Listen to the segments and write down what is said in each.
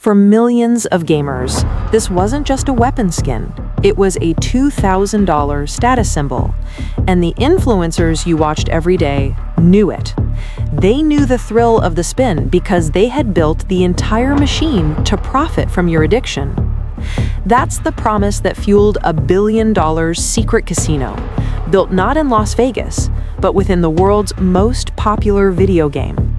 For millions of gamers, this wasn't just a weapon skin. It was a $2,000 status symbol, and the influencers you watched every day knew it. They knew the thrill of the spin because they had built the entire machine to profit from your addiction. That's the promise that fueled a $1 billion secret casino, built not in Las Vegas, but within the world's most popular video game.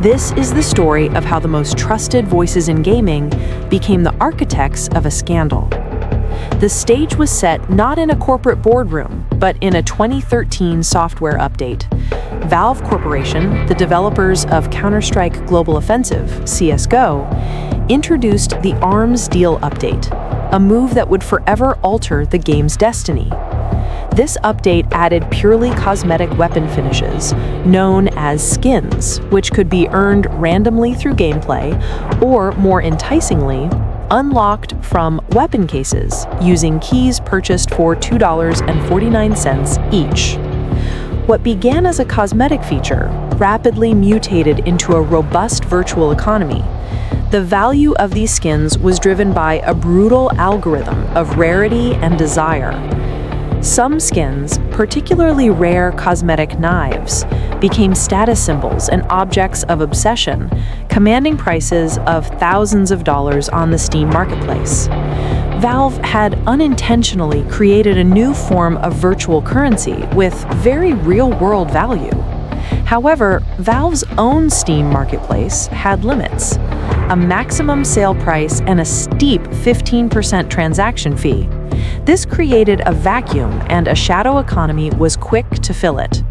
This is the story of how the most trusted voices in gaming became the architects of a scandal. The stage was set not in a corporate boardroom, but in a 2013 software update. Valve Corporation, the developers of Counter-Strike Global Offensive, CSGO, introduced the Arms Deal update, a move that would forever alter the game's destiny. This update added purely cosmetic weapon finishes, known as skins, which could be earned randomly through gameplay, or more enticingly, unlocked from weapon cases using keys purchased for $2.49 each. What began as a cosmetic feature rapidly mutated into a robust virtual economy. The value of these skins was driven by a brutal algorithm of rarity and desire. Some skins, particularly rare cosmetic knives, became status symbols and objects of obsession, commanding prices of thousands of dollars on the Steam marketplace. Valve had unintentionally created a new form of virtual currency with very real-world value. However, Valve's own Steam marketplace had limits, a maximum sale price and a steep 15% transaction fee. This created a vacuum, and a shadow economy was quick to fill it.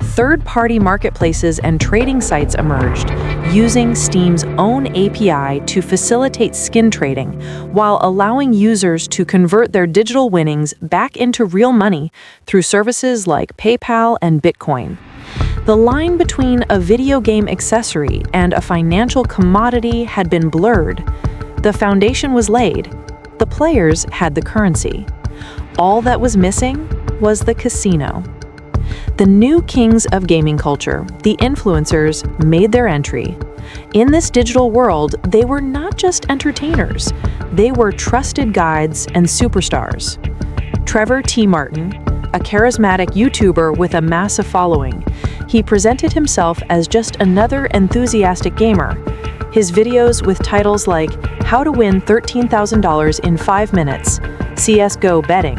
Third-party marketplaces and trading sites emerged, using Steam's own API to facilitate skin trading, while allowing users to convert their digital winnings back into real money through services like PayPal and Bitcoin. The line between a video game accessory and a financial commodity had been blurred. The foundation was laid. The players had the currency. All that was missing was the casino. The new kings of gaming culture, the influencers, made their entry. In this digital world, they were not just entertainers. They were trusted guides and superstars. Trevor T. Martin, a charismatic YouTuber with a massive following, he presented himself as just another enthusiastic gamer. His videos with titles like How to Win $13,000 in 5 Minutes, CSGO Betting,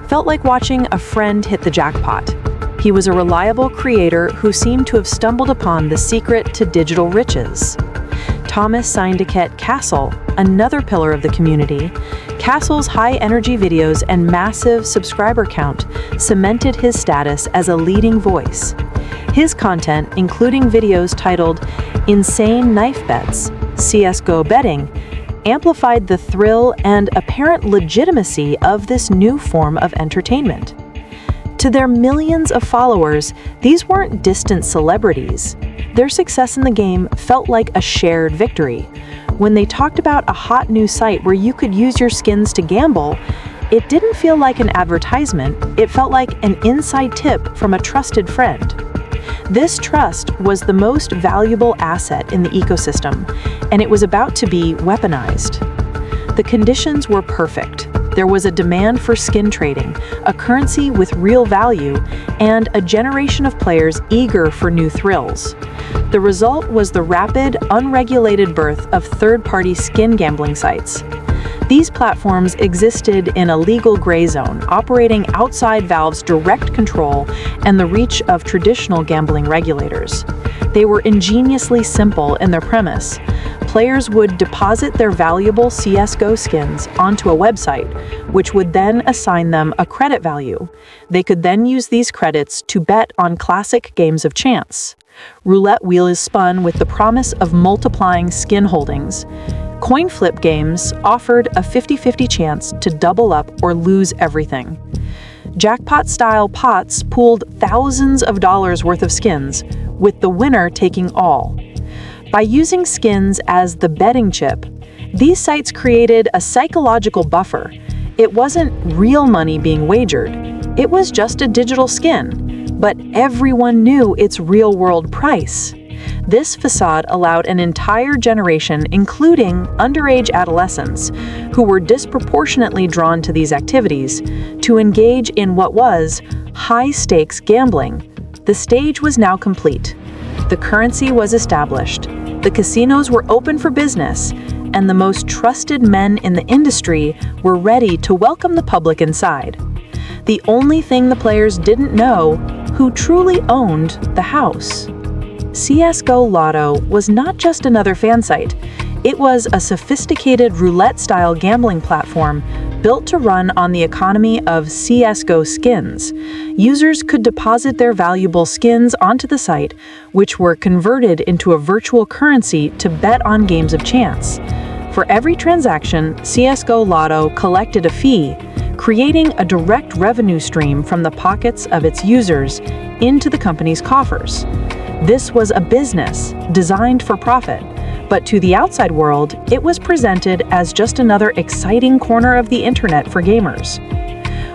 felt like watching a friend hit the jackpot. He was a reliable creator who seemed to have stumbled upon the secret to digital riches. Thomas Syndicate Castle, another pillar of the community, Castle's high-energy videos and massive subscriber count cemented his status as a leading voice. His content, including videos titled Insane Knife Bets, CSGO Betting, amplified the thrill and apparent legitimacy of this new form of entertainment. To their millions of followers, these weren't distant celebrities. Their success in the game felt like a shared victory. When they talked about a hot new site where you could use your skins to gamble, it didn't feel like an advertisement, it felt like an inside tip from a trusted friend. This trust was the most valuable asset in the ecosystem, and it was about to be weaponized. The conditions were perfect. There was a demand for skin trading, a currency with real value, and a generation of players eager for new thrills. The result was the rapid, unregulated birth of third-party skin gambling sites. These platforms existed in a legal gray zone, operating outside Valve's direct control and the reach of traditional gambling regulators. They were ingeniously simple in their premise. Players would deposit their valuable CSGO skins onto a website, which would then assign them a credit value. They could then use these credits to bet on classic games of chance. Roulette wheel is spun with the promise of multiplying skin holdings. Coin flip games offered a 50-50 chance to double up or lose everything. Jackpot-style pots pooled thousands of dollars worth of skins, with the winner taking all. By using skins as the betting chip, these sites created a psychological buffer. It wasn't real money being wagered. It was just a digital skin, but everyone knew its real-world price. This facade allowed an entire generation, including underage adolescents, who were disproportionately drawn to these activities, to engage in what was high-stakes gambling. The stage was now complete. The currency was established. The casinos were open for business, and the most trusted men in the industry were ready to welcome the public inside. The only thing the players didn't know, who truly owned the house. CSGOLotto was not just another fan site. It was a sophisticated roulette-style gambling platform built to run on the economy of CSGO skins. Users could deposit their valuable skins onto the site, which were converted into a virtual currency to bet on games of chance. For every transaction, CSGOLotto collected a fee, creating a direct revenue stream from the pockets of its users into the company's coffers. This was a business designed for profit, but to the outside world, it was presented as just another exciting corner of the internet for gamers.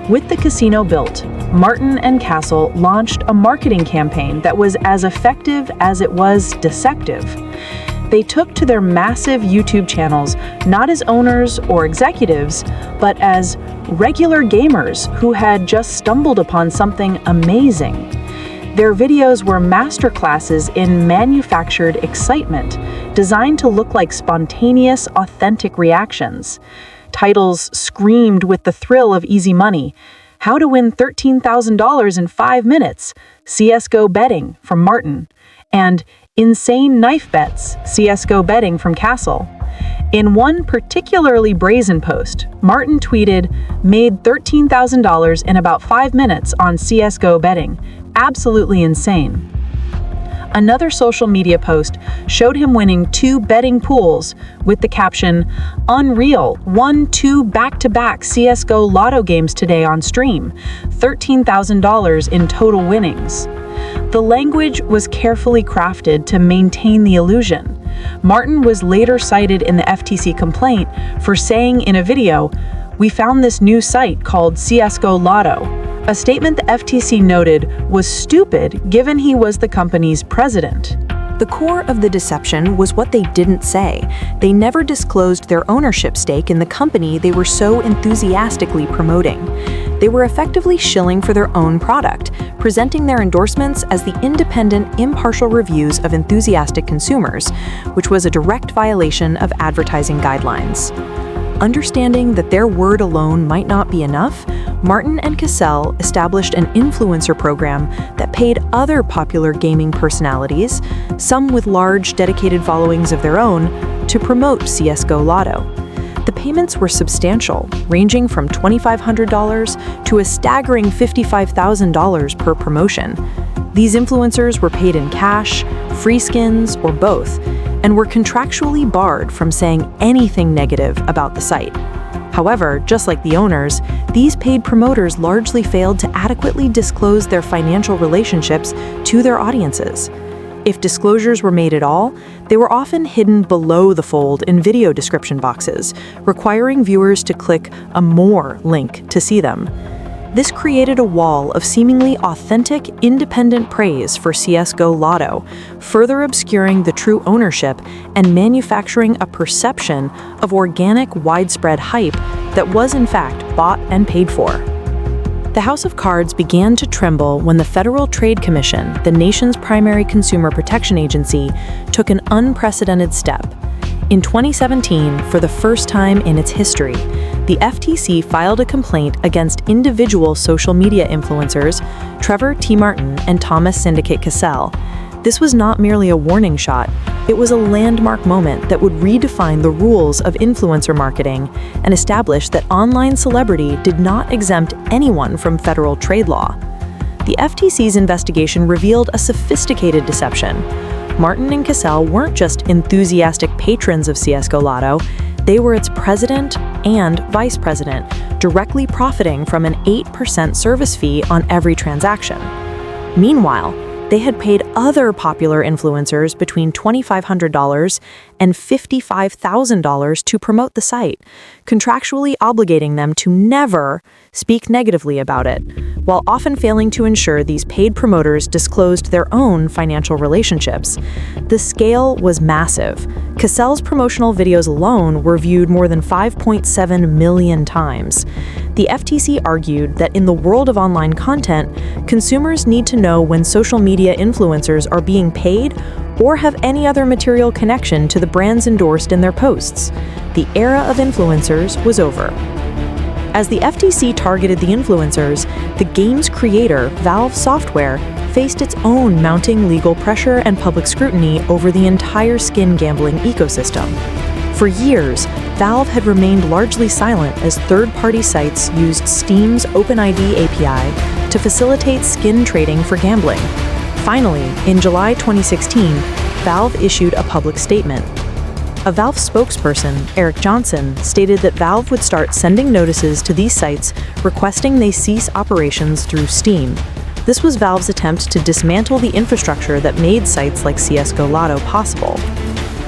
With the casino built, Martin and Castle launched a marketing campaign that was as effective as it was deceptive. They took to their massive YouTube channels not as owners or executives, but as regular gamers who had just stumbled upon something amazing. Their videos were masterclasses in manufactured excitement, designed to look like spontaneous, authentic reactions. Titles screamed with the thrill of easy money. How to win $13,000 in 5 minutes, CSGO betting from Martin, and insane knife bets, CSGO betting from Castle. In one particularly brazen post, Martin tweeted, "Made $13,000 in about 5 minutes on CSGO betting. Absolutely insane." Another social media post showed him winning 2 betting pools with the caption, "Unreal, won 2 back-to-back CSGOLotto games today on stream, $13,000 in total winnings." The language was carefully crafted to maintain the illusion. Martin was later cited in the FTC complaint for saying in a video, "We found this new site called CSGOLotto," a statement the FTC noted was stupid given he was the company's president. The core of the deception was what they didn't say. They never disclosed their ownership stake in the company they were so enthusiastically promoting. They were effectively shilling for their own product, presenting their endorsements as the independent, impartial reviews of enthusiastic consumers, which was a direct violation of advertising guidelines. Understanding that their word alone might not be enough, Martin and Castle established an influencer program that paid other popular gaming personalities, some with large dedicated followings of their own, to promote CSGOLotto. The payments were substantial, ranging from $2,500 to a staggering $55,000 per promotion. These influencers were paid in cash, free skins, or both, and were contractually barred from saying anything negative about the site. However, just like the owners, these paid promoters largely failed to adequately disclose their financial relationships to their audiences. If disclosures were made at all, they were often hidden below the fold in video description boxes, requiring viewers to click a "More" link to see them. This created a wall of seemingly authentic, independent praise for CSGOLotto, further obscuring the true ownership and manufacturing a perception of organic, widespread hype that was in fact bought and paid for. The House of Cards began to tremble when the Federal Trade Commission, the nation's primary consumer protection agency, took an unprecedented step. In 2017, for the first time in its history, the FTC filed a complaint against individual social media influencers, Trevor TmarTn and Thomas Syndicate Castle. This was not merely a warning shot, it was a landmark moment that would redefine the rules of influencer marketing and establish that online celebrity did not exempt anyone from federal trade law. The FTC's investigation revealed a sophisticated deception. Martin and Castle weren't just enthusiastic patrons of CSGOLotto, they were its president and vice president, directly profiting from an 8% service fee on every transaction. Meanwhile, they had paid other popular influencers between $2,500 and $55,000 to promote the site, contractually obligating them to never speak negatively about it, while often failing to ensure these paid promoters disclosed their own financial relationships. The scale was massive. Cassell's promotional videos alone were viewed more than 5.7 million times. The FTC argued that in the world of online content, consumers need to know when social media influencers are being paid or have any other material connection to the brands endorsed in their posts. The era of influencers was over. As the FTC targeted the influencers, the game's creator, Valve Software, faced its own mounting legal pressure and public scrutiny over the entire skin gambling ecosystem. For years, Valve had remained largely silent as third-party sites used Steam's OpenID API to facilitate skin trading for gambling. Finally, in July 2016, Valve issued a public statement. A Valve spokesperson, Eric Johnson, stated that Valve would start sending notices to these sites requesting they cease operations through Steam. This was Valve's attempt to dismantle the infrastructure that made sites like CSGOLotto possible.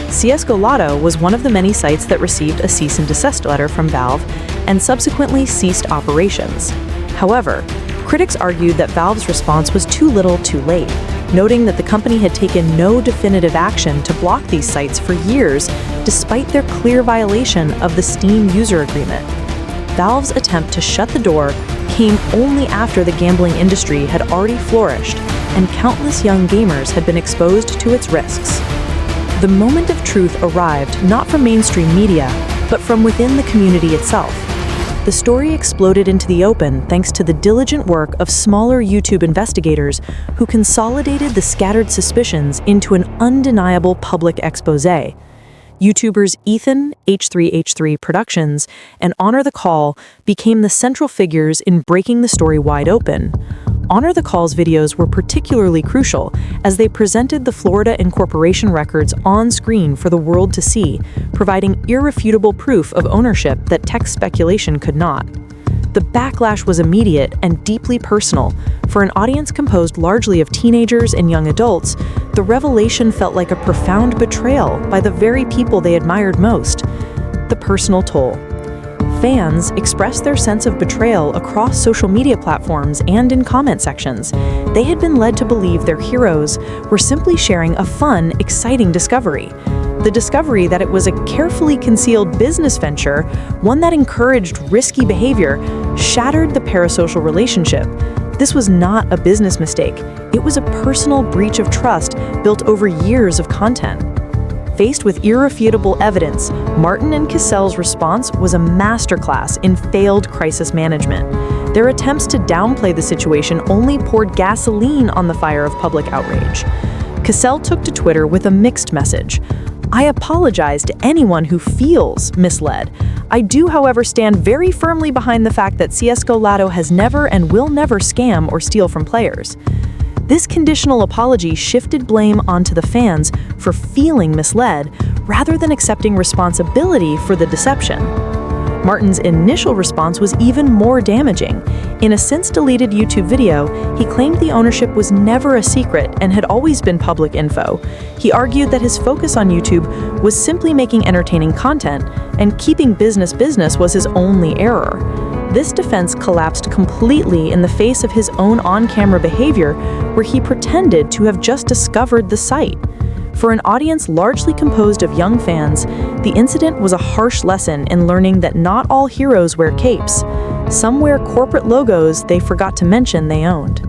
CSGOLotto was one of the many sites that received a cease and desist letter from Valve and subsequently ceased operations. However, critics argued that Valve's response was too little too late, noting that the company had taken no definitive action to block these sites for years despite their clear violation of the Steam user agreement. Valve's attempt to shut the door came only after the gambling industry had already flourished and countless young gamers had been exposed to its risks. The moment of truth arrived not from mainstream media, but from within the community itself. The story exploded into the open thanks to the diligent work of smaller YouTube investigators who consolidated the scattered suspicions into an undeniable public exposé. YouTubers Ethan, H3H3 Productions, and Honor the Call became the central figures in breaking the story wide open. Honor the Call's videos were particularly crucial as they presented the Florida incorporation records on screen for the world to see, providing irrefutable proof of ownership that tech speculation could not. The backlash was immediate and deeply personal. For an audience composed largely of teenagers and young adults, the revelation felt like a profound betrayal by the very people they admired most. The personal toll. Fans expressed their sense of betrayal across social media platforms and in comment sections. They had been led to believe their heroes were simply sharing a fun, exciting discovery. The discovery that it was a carefully concealed business venture, one that encouraged risky behavior, shattered the parasocial relationship. This was not a business mistake. It was a personal breach of trust built over years of content. Faced with irrefutable evidence, Martin and Cassell's response was a masterclass in failed crisis management. Their attempts to downplay the situation only poured gasoline on the fire of public outrage. Cassell took to Twitter with a mixed message. I apologize to anyone who feels misled. I do, however, stand very firmly behind the fact that CSGOLotto has never and will never scam or steal from players. This conditional apology shifted blame onto the fans for feeling misled rather than accepting responsibility for the deception. Martin's initial response was even more damaging. In a since-deleted YouTube video, he claimed the ownership was never a secret and had always been public info. He argued that his focus on YouTube was simply making entertaining content, and keeping business was his only error. This defense collapsed completely in the face of his own on-camera behavior, where he pretended to have just discovered the site. For an audience largely composed of young fans, the incident was a harsh lesson in learning that not all heroes wear capes. Some wear corporate logos they forgot to mention they owned.